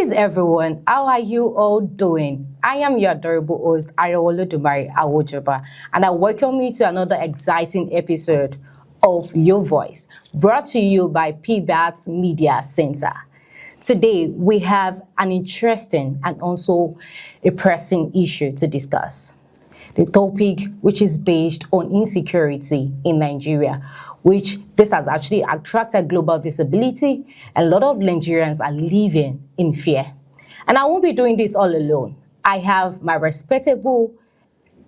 Greetings, everyone. How are you all doing? I am your adorable host, Arewolodumare Awojoba, and I welcome you to another exciting episode of Your Voice, brought to you by PBAT's Media Center. Today, we have an interesting and also a pressing issue to discuss. The topic, which is based on insecurity in Nigeria, which this has actually attracted global visibility. A lot of Nigerians are living in fear. And I won't be doing this all alone. I have my respectable,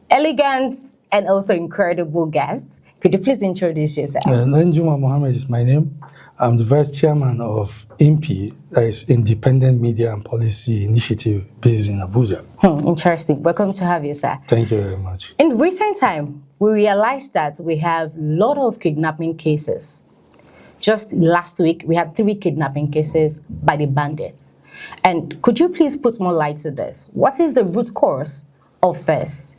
elegant, and also incredible guests. Could you please introduce yourself? Danjuma Muhammed is my name. I'm the Vice Chairman of IMPI, that is Independent Media and Policy Initiative based in Abuja. Interesting. Welcome to have you, sir. Thank you very much. In recent time, we realized that we have a lot of kidnapping cases. Just last week, we had 3 kidnapping cases by the bandits. And could you please put more light to this? What is the root cause of this?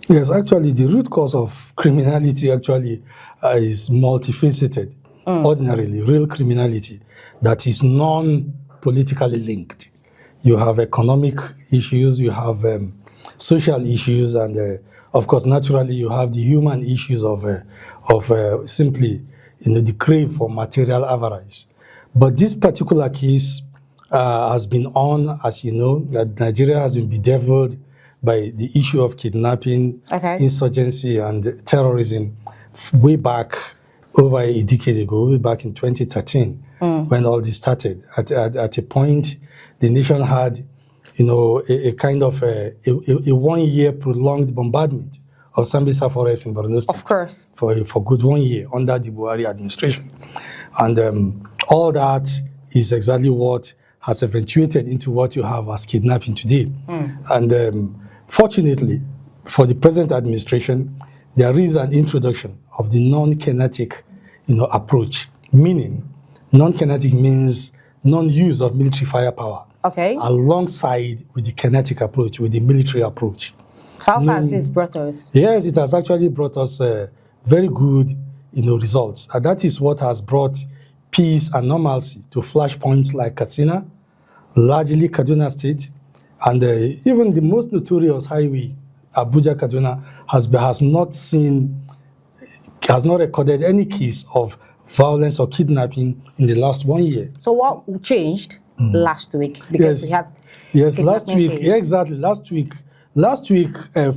Yes, actually, the root cause of criminality is multifaceted. Ordinarily, real criminality that is non-politically linked. You have economic issues, you have social issues, and of course, naturally, you have the human issues of simply, the crave for material avarice. But this particular case has been on, as you know, that Nigeria has been bedeviled by the issue of kidnapping, insurgency, and terrorism way back over a decade ago, way back in 2013, when all this started. At a point, the nation had, a kind of a 1-year prolonged bombardment of Sambisa Forest in Borno State. Of course. For good 1 year under the Buhari administration. And all that is exactly what has eventuated into what you have as kidnapping today. And fortunately, for the present administration, there is an introduction of the non-kinetic, approach. Meaning, non-kinetic means non-use of military firepower. Okay. Alongside with the kinetic approach, with the military approach. So how far has this brought us? Yes, it has actually brought us very good, results. And that is what has brought peace and normalcy to flashpoints like Katsina, largely Kaduna State, and even the most notorious highway, Abuja-Kaduna, has not recorded any case of violence or kidnapping in the last 1 year. So what changed last week? Because we have last week. Case. Yeah, exactly. Last week,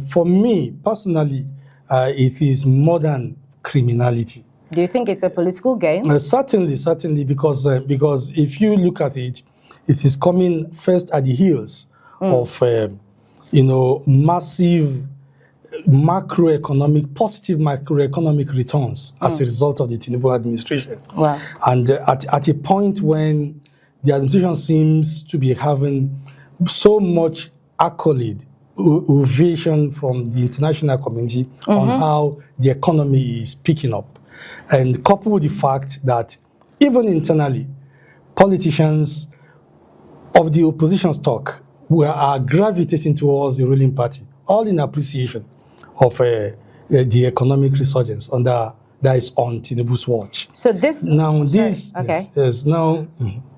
for me personally, it is modern criminality. Do you think it's a political game? Certainly, because if you look at it, it is coming first at the heels of massive positive macroeconomic returns as a result of the Tinubu administration. Wow. And at a point when the administration seems to be having so much accolade, ovation from the international community on how the economy is picking up. And coupled with the fact that even internally, politicians of the opposition stock are gravitating towards the ruling party, all in appreciation of the economic resurgence that is on Tinubu's watch. So this now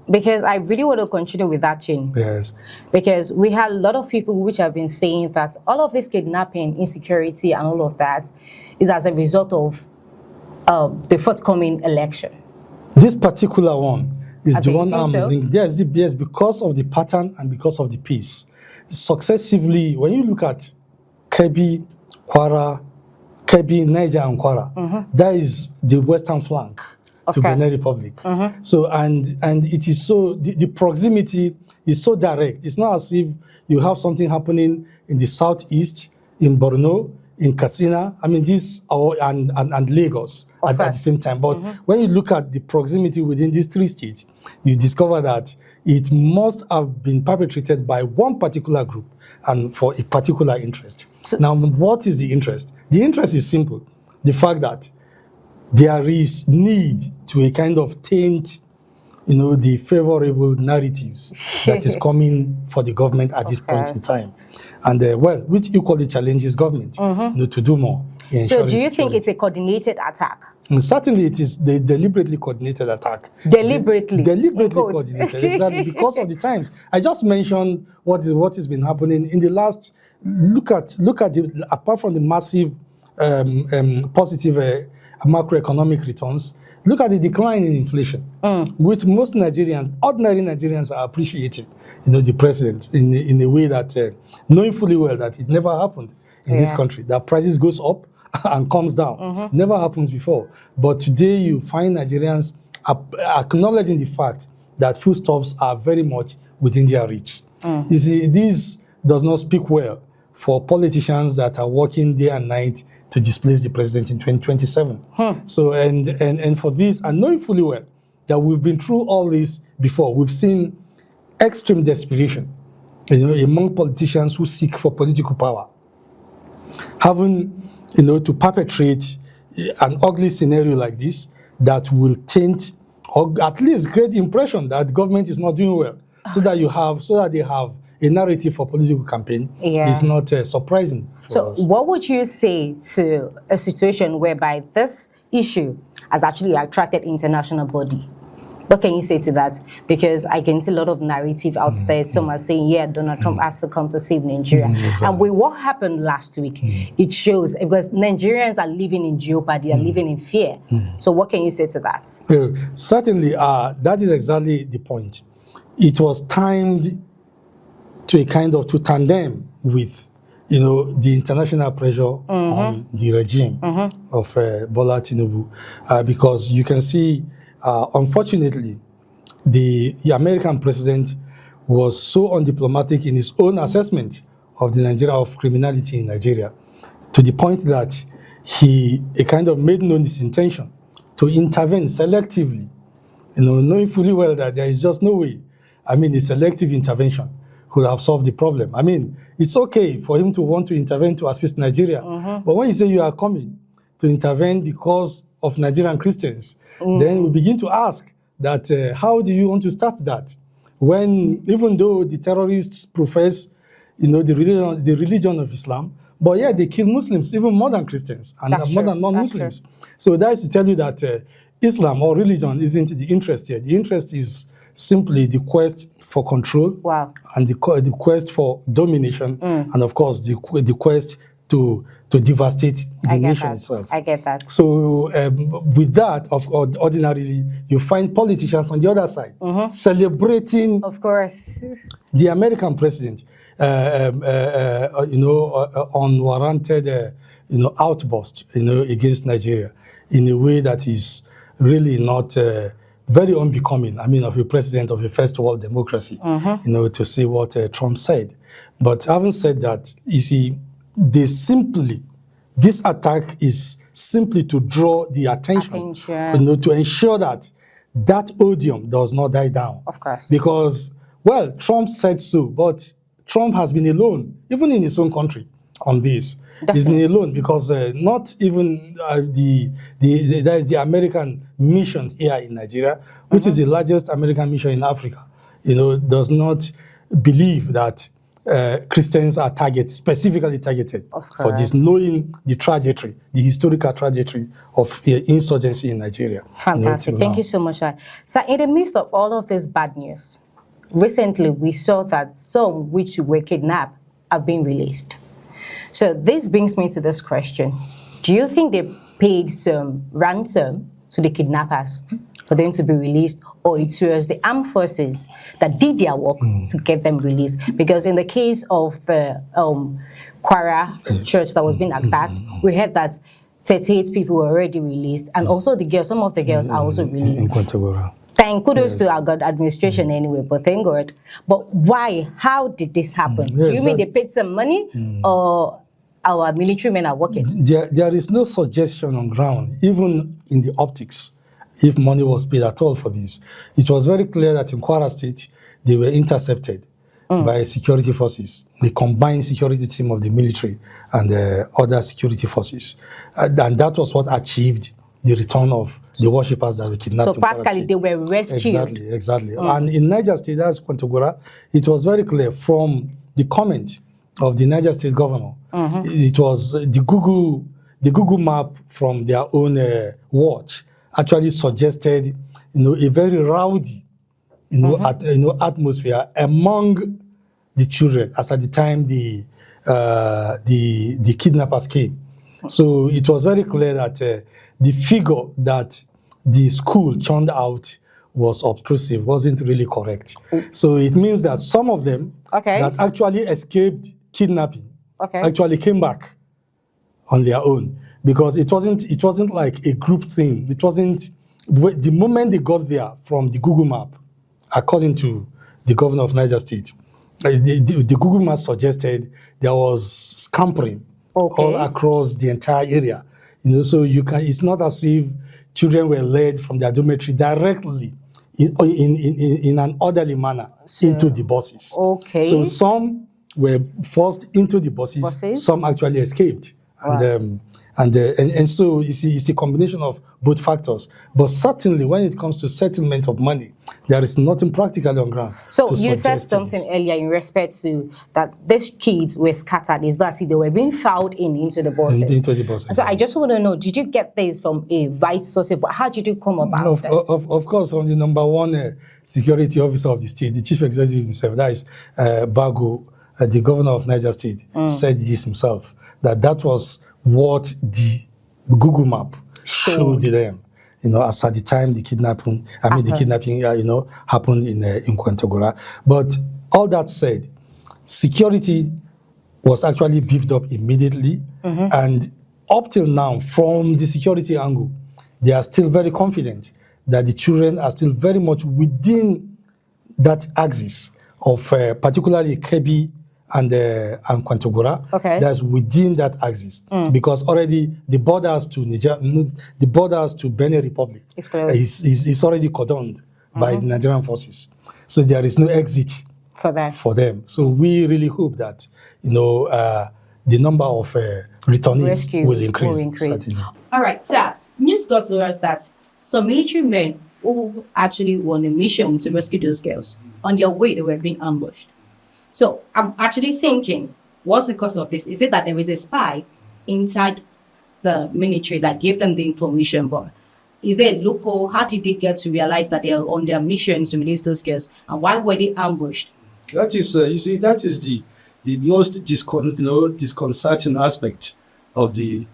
because I really want to continue with that chain. Yes. Because we had a lot of people which have been saying that all of this kidnapping, insecurity, and all of that is as a result of the forthcoming election. This particular one is the one I'm linked. Yes, because of the pattern and because of the pace. Successively, when you look at Kebbi, Kwara, Niger, and Kwara, that is the western flank to Benin Republic. So and it is so the proximity is so direct. It's not as if you have something happening in the southeast, in Borno, in Katsina. I mean, and Lagos at the same time. But when you look at the proximity within these 3 states, you discover that it must have been perpetrated by one particular group and for a particular interest. So, now, what is the interest? The interest is simple. The fact that there is need to a kind of taint, the favorable narratives that is coming for the government at this point in time. And, which equally challenges government to do more. So do you think it's a coordinated attack? And certainly, it is the deliberately coordinated attack. Deliberately Coordinated, exactly, because of the times. I just mentioned what has been happening in the last. Look at apart from the massive positive macroeconomic returns. Look at the decline in inflation, which most Nigerians, ordinary Nigerians, are appreciating. The president in a way that knowing fully well that it never happened in this country. That prices goes up and comes down. Never happens before. But today you find Nigerians acknowledging the fact that foodstuffs are very much within their reach. You see, this does not speak well for politicians that are working day and night to displace the president in 2027. So, and for this, and knowing fully well that we've been through all this before, we've seen extreme desperation, among politicians who seek for political power, having, to perpetrate an ugly scenario like this that will taint or at least create the impression that government is not doing well, so that they have a narrative for political campaign. Is not surprising for us. What would you say to a situation whereby this issue has actually attracted international body? What can you say to that? Because I can see a lot of narrative out there. Some are saying, Donald Trump has to come to save Nigeria. Exactly. And with what happened last week, it shows, because Nigerians are living in jeopardy, are living in fear. So what can you say to that? Well, certainly, that is exactly the point. It was timed to tandem with, the international pressure on the regime of Bola Tinubu, because you can see, unfortunately, the American president was so undiplomatic in his own assessment of of criminality in Nigeria, to the point that he made known his intention to intervene selectively, knowing fully well that there is just no way. A selective intervention could have solved the problem. It's okay for him to want to intervene to assist Nigeria, but when you say you are coming to intervene because of Nigerian Christians, then we begin to ask that how do you want to start that? When, even though the terrorists profess, the religion of Islam, but yeah, they kill Muslims even more than Christians and more than non-Muslims. So that is to tell you that Islam or religion isn't the interest here. The interest is simply the quest for control, and the quest for domination, and of course the quest to devastate the nation itself. I get that. So with that, ordinarily, you find politicians on the other side celebrating, of course, the American president, unwarranted, outburst, against Nigeria in a way that is really not very unbecoming. Of a president of a first world democracy, to say what Trump said. But having said that, you see, this attack is simply to draw the attention. To ensure that odium does not die down. Of course. Because, well, Trump said so, but Trump has been alone, even in his own country, on this. Definitely. He's been alone because not even there is the American mission here in Nigeria, which is the largest American mission in Africa, does not believe that Christians are specifically targeted for this, knowing the historical trajectory of insurgency in Nigeria. Fantastic. Thank you so much, sir. So in the midst of all of this bad news, recently we saw that some which were kidnapped have been released. So this brings me to this question. Do you think they paid some ransom to the kidnappers for them to be released, or it was the armed forces that did their work to get them released? Because in the case of the Kwara church that was being attacked, we heard that 38 people were already released, and also some of the girls are also released. Thank kudos to our God administration anyway, but thank God. But why? How did this happen? Do you mean they paid some money, or our military men are working? There is no suggestion on ground, even in the optics, if money was paid at all for this. It was very clear that in Kwara State, they were intercepted by security forces, the combined security team of the military and other security forces. And that was what achieved the return of the worshippers that were kidnapped. So practically they were rescued. Exactly. And in Niger State, that's Kwantagora, it was very clear from the comment of the Niger State governor. It was the Google the Google map from their own watch actually suggested, a very rowdy, atmosphere among the children as at the time the kidnappers came. So it was very clear that the figure that the school churned out was obtrusive, wasn't really correct. So it means that some of them that actually escaped kidnapping actually came back on their own, because it wasn't like a group thing. It wasn't the moment they got there from the Google map, according to the governor of Niger State. The Google map suggested there was scampering all across the entire area. So it's not as if children were led from their dormitory directly in an orderly manner into the buses. So some were forced into the buses. Some actually escaped. Wow. And so you see, it's a combination of both factors. But certainly, when it comes to settlement of money, there is nothing practically on ground. So you said something earlier in respect to that these kids were scattered. Is that they were being fouled into the buses? Into the buses. So I just want to know, did you get this from a right source? But how did you come about this? Of course, from the number one security officer of the state, the chief executive himself, that is Bago, the governor of Niger State, said this himself, that was what the Google map showed them, as at the time the kidnapping, the kidnapping, happened in Kwantagora. But all that said, security was actually beefed up immediately, and up till now, from the security angle, they are still very confident that the children are still very much within that axis of particularly Kebbi and Kwantagora, that's within that axis, because already the borders to Niger, the borders to Benin Republic is already cordoned by the Nigerian forces. So there is no exit for them. So we really hope that the number of returnees will increase. Certainly. All right, sir. News got to us that some military men who actually were on a mission to rescue those girls, on their way they were being ambushed. So I'm actually thinking, what's the cause of this? Is it that there is a spy inside the military that gave them the information? But is there a loophole? How did they get to realize that they are on their mission to release those girls? And why were they ambushed? That is, that is the most disconcerting aspect of the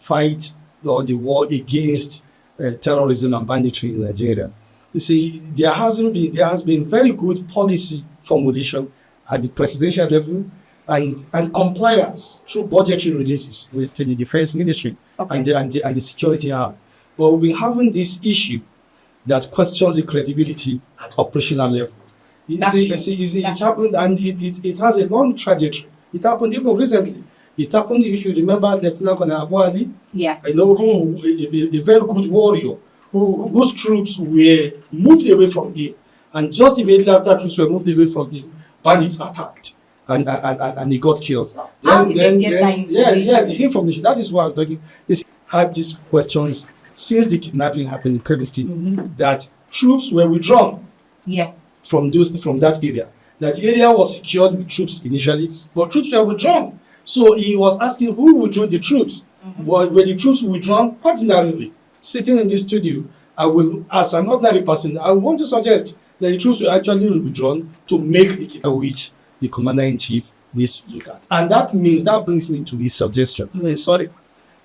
fight or the war against terrorism and banditry in Nigeria. You see, there has been very good policy formulation at the presidential level and compliance through budgetary releases to the defense ministry and the security arm. But we're having this issue that questions the credibility at operational level. You see, it happened, and it has a long trajectory. It happened even recently. It happened, if you remember, Lieutenant Colonel Abu Ali. Yeah. I know a very good warrior whose troops were moved away from him. And just immediately after troops were moved away from him, bandits attacked, and he got killed. How did they get that information? Yes, the information. That is why I'm talking. Is had these questions since the kidnapping happened in Kebbi State, that troops were withdrawn. Yeah. From that area. That the area was secured with troops initially, but troops were withdrawn. So he was asking who withdrew the troops. Were the troops withdrawn? Ordinarily, sitting in this studio, I will, as an ordinary person, I want to suggest that the troops were actually withdrawn to make the case which the commander-in-chief needs to look at. And that brings me to his suggestion. Sorry.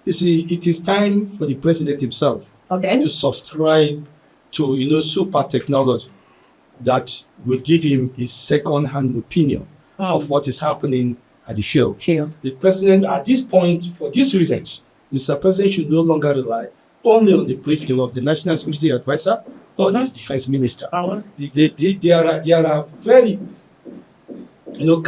You see, it is time for the president himself to subscribe to super technology that will give him his second-hand opinion of what is happening at the field. The president, at this point, for these reasons, Mr. President should no longer rely only on the briefing of the National Security Advisor or his defense minister. There are very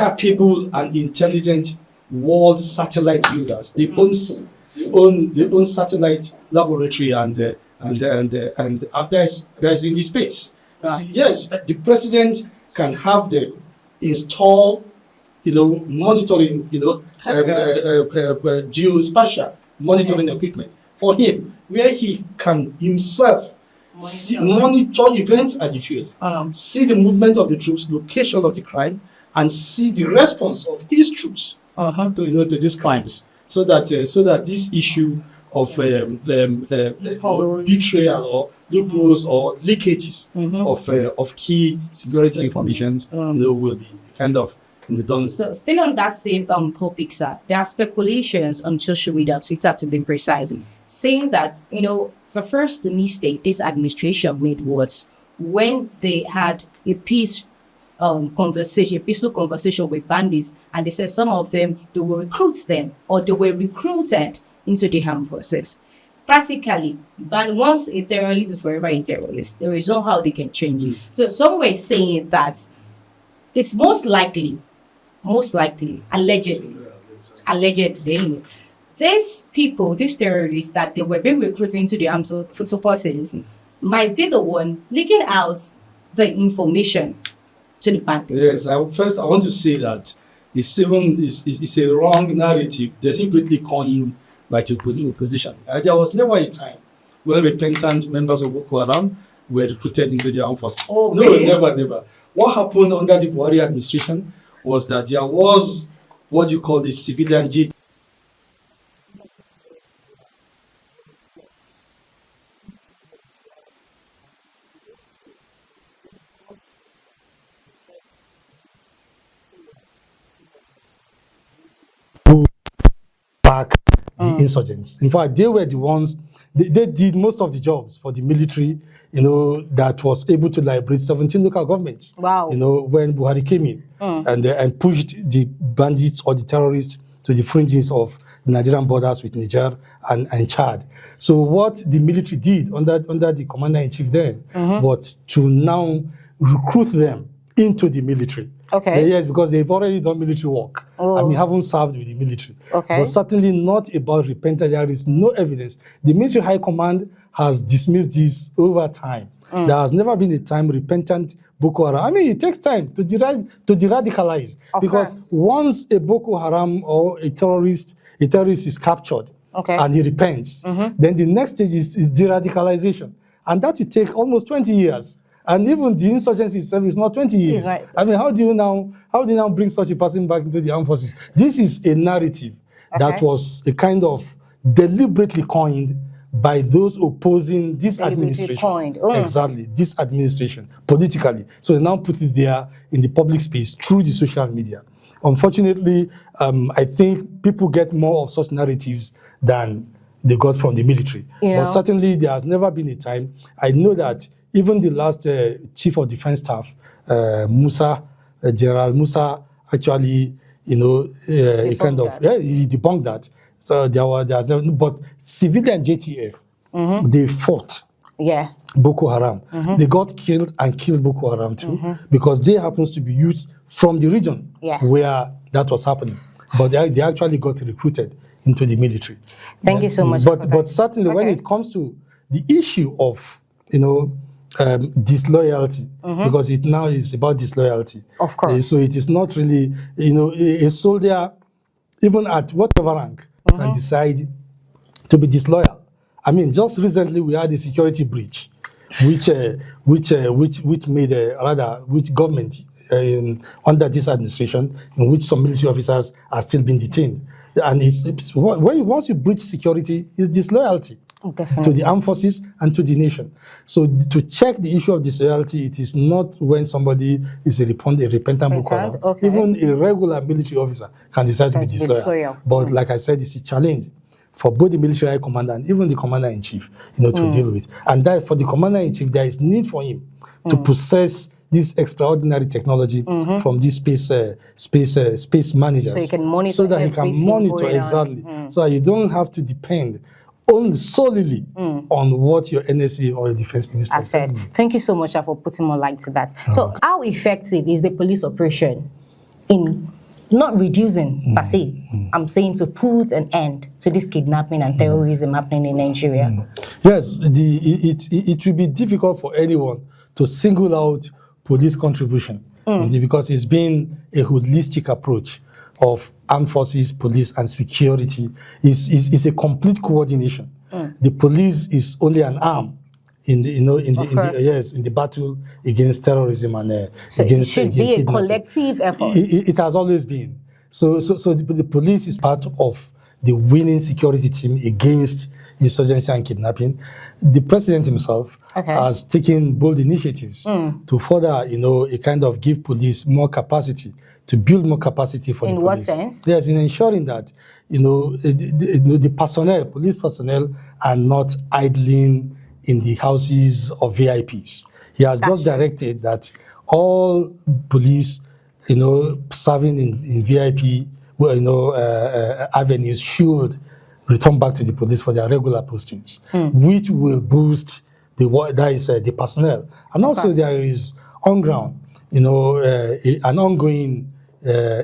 capable and intelligent world satellite builders. They own satellite laboratory and there's in the space. Yes, the president can have them install, monitoring, geospatial monitoring equipment for him, where he can himself monitor events at the field, see the movement of the troops, location of the crime, and see the response of these troops to these crimes. so that this issue of betrayal or loopholes or leakages of key security information will be kind of done. So still on that same topic, sir, there are speculations on social media, Twitter to be precise, saying that, the first mistake this administration made was when they had a peaceful conversation with bandits, and they said some of them, they will recruit them or they were recruited into the armed forces. Practically, but once a terrorist is forever a terrorist, there is no how they can change it. So some were saying that it's most likely, allegedly, these people, these terrorists that they were being recruited into the armed forces might be the one leaking out the information to the bandits. Yes, I want to say that it's a wrong narrative deliberately coined by the opposition. There was never a time where repentant members of Boko Haram were recruited into the armed forces. Oh, no, really? never. What happened under the Buhari administration was that there was what you call the civilian JT. Back the insurgents. In fact, they were the ones, they did most of the jobs for the military, that was able to liberate 17 local governments. Wow. When Buhari came in and pushed the bandits or the terrorists to the fringes of the Nigerian borders with Niger and Chad. So what the military did under the commander-in-chief then was to now recruit them into the military. Okay. Yes, because they've already done military work. Oh. Haven't served with the military. Okay. But certainly not about repentance. There is no evidence. The military high command has dismissed this over time. There has never been a time repentant Boko Haram. It takes time to de-radicalize. Because once a Boko Haram or a terrorist is captured and he repents, then the next stage is de-radicalization. And that will take almost 20 years. And even the insurgency itself is not 20 years. Right. How do you now bring such a person back into the armed forces? This is a narrative that was a kind of deliberately coined by those opposing this administration. Exactly, this administration, politically. So they now put it there in the public space through the social media. Unfortunately, I think people get more of such narratives than they got from the military. But certainly there has never been a time. I know that even the last chief of defense staff, General Musa, actually, he debunked that. So there's no, but civilian JTF, they fought Boko Haram. They got killed and killed Boko Haram too, because they happens to be youths from the region where that was happening. But they actually got recruited into the military. Thank you so much. But certainly when it comes to the issue of, disloyalty, because it now is about disloyalty. Of course. So it is not really, a soldier, even at whatever rank, can decide to be disloyal. Just recently we had a security breach, which government under this administration, in which some military officers are still being detained. And once you breach security, it's disloyalty. Definitely. To the armed forces and to the nation. So to check the issue of disloyalty, it is not when somebody is a repentant Boko Haram. Even a regular military officer can decide to be disloyal. But like I said, it's a challenge for both the military high commander and even the commander-in-chief, to deal with. And that for the commander-in-chief, there is need for him to possess this extraordinary technology from these space managers, so he can monitor, so that he can monitor so that you don't have to depend only solely on what your NSA or your defense minister said. Thank you so much for putting more light to that. So how effective is the police operation in not reducing, per se, I'm saying to put an end to this kidnapping and terrorism happening in Nigeria? Yes, it will be difficult for anyone to single out police contribution because it's been a holistic approach of armed forces, police, and security. Is a complete coordination. The police is only an arm in the battle against terrorism and so it should be a collective effort. It has always been. So the police is part of the winning security team against insurgency and kidnapping, the president himself has taken bold initiatives to further, a kind of give police more capacity, to build more capacity for the police. In what sense? Yes, in ensuring that, the personnel, police personnel, are not idling in the houses of VIPs. He has just directed that all police, serving in VIP, avenues should return back to the police for their regular postings, which will boost the personnel. And also there is on ground, an ongoing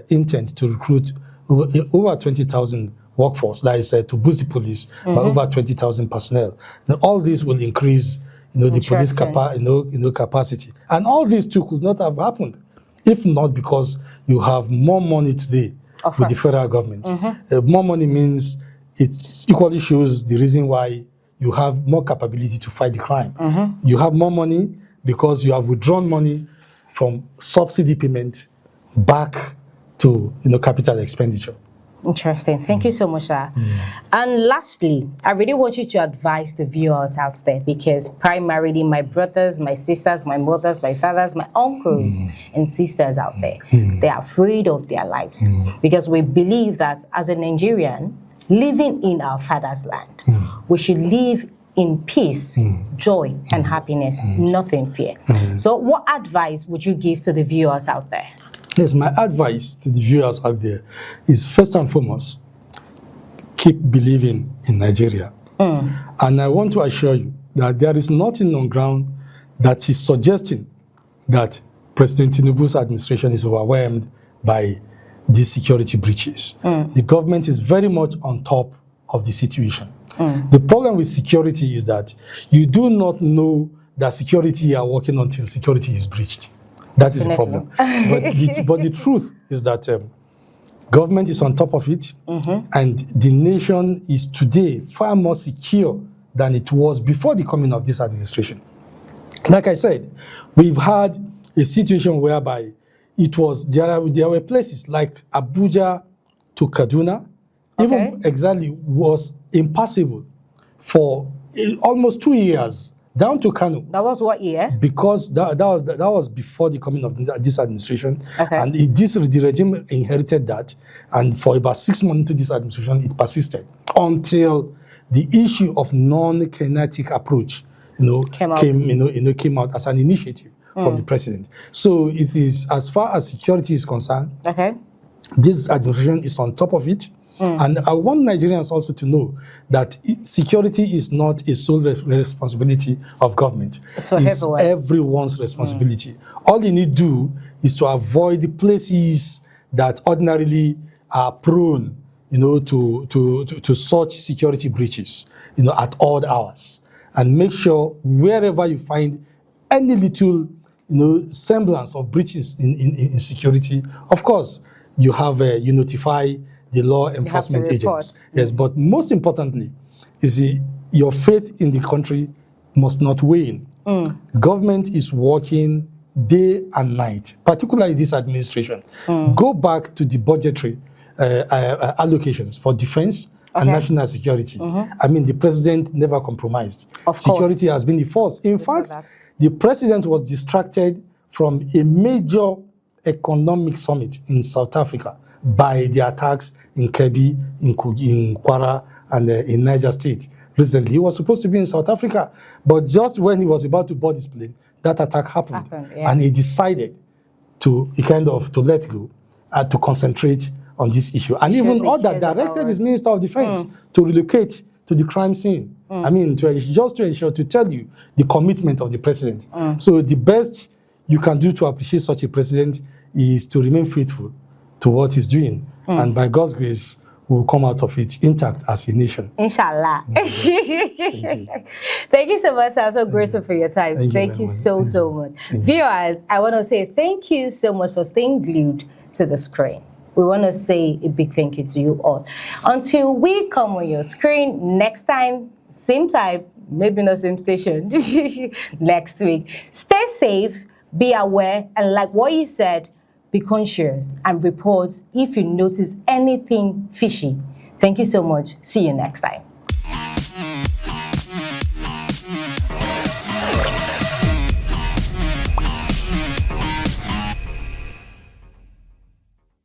intent to recruit over 20,000 workforce, that is to boost the police by over 20,000 personnel. Now, all this will increase, the police capacity. And all these too could not have happened if not because you have more money today with the federal government. More money means it equally shows the reason why you have more capability to fight the crime. You have more money because you have withdrawn money from subsidy payment back to capital expenditure. Interesting. Thank you so much, sir. And lastly, I really want you to advise the viewers out there, because primarily my brothers, my sisters, my mothers, my fathers, my uncles and sisters out there, they're afraid of their lives because we believe that as a Nigerian living in our father's land, we should live in peace, joy and happiness, nothing fear. So what advice would you give to the viewers out there? Yes, my advice to the viewers out there is first and foremost, keep believing in Nigeria. And I want to assure you that there is nothing on ground that is suggesting that President Tinubu's administration is overwhelmed by these security breaches. The government is very much on top of the situation. The problem with security is that you do not know that security you are working until security is breached. That is the problem. But the truth is that government is on top of it, and the nation is today far more secure than it was before the coming of this administration. Like I said, we've had a situation whereby there were places like Abuja to Kaduna, even exactly was impassable for almost 2 years. Down to Kano. That was what year? Because that was before the coming of this administration. And the regime inherited that. And for about 6 months into this administration, it persisted until the issue of non-kinetic approach, came out as an initiative from the president. So it is, as far as security is concerned, this administration is on top of it. And I want Nigerians also to know that security is not a sole responsibility of government. It's everyone's responsibility. All you need to do is to avoid the places that ordinarily are prone, to such security breaches, at odd hours. And make sure wherever you find any little, semblance of breaches in security, of course, you notify the law enforcement agents. Yes, but most importantly, your faith in the country must not wane. Government is working day and night, particularly this administration. Go back to the budgetary allocations for defense and national security. I mean, the president never compromised. Security has been the first. In fact, the president was distracted from a major economic summit in South Africa by the attacks in Kebbi, in Kwara, and in Niger State. Recently, he was supposed to be in South Africa, but just when he was about to board his plane, that attack happened. And he decided to let go and to concentrate on this issue. And even directed his Minister of Defense to relocate to the crime scene. I mean, to tell you the commitment of the president. So the best you can do to appreciate such a president is to remain faithful to what he's doing. And by God's grace, we'll come out of it intact as a nation. Inshallah. Thank you so much. I feel grateful for your time. Thank you so much. Viewers, I want to say thank you so much for staying glued to the screen. We want to say a big thank you to you all. Until we come on your screen next time, same time, maybe not same station, next week. Stay safe, be aware, and like what you said, be conscious and report if you notice anything fishy. Thank you so much. See you next time.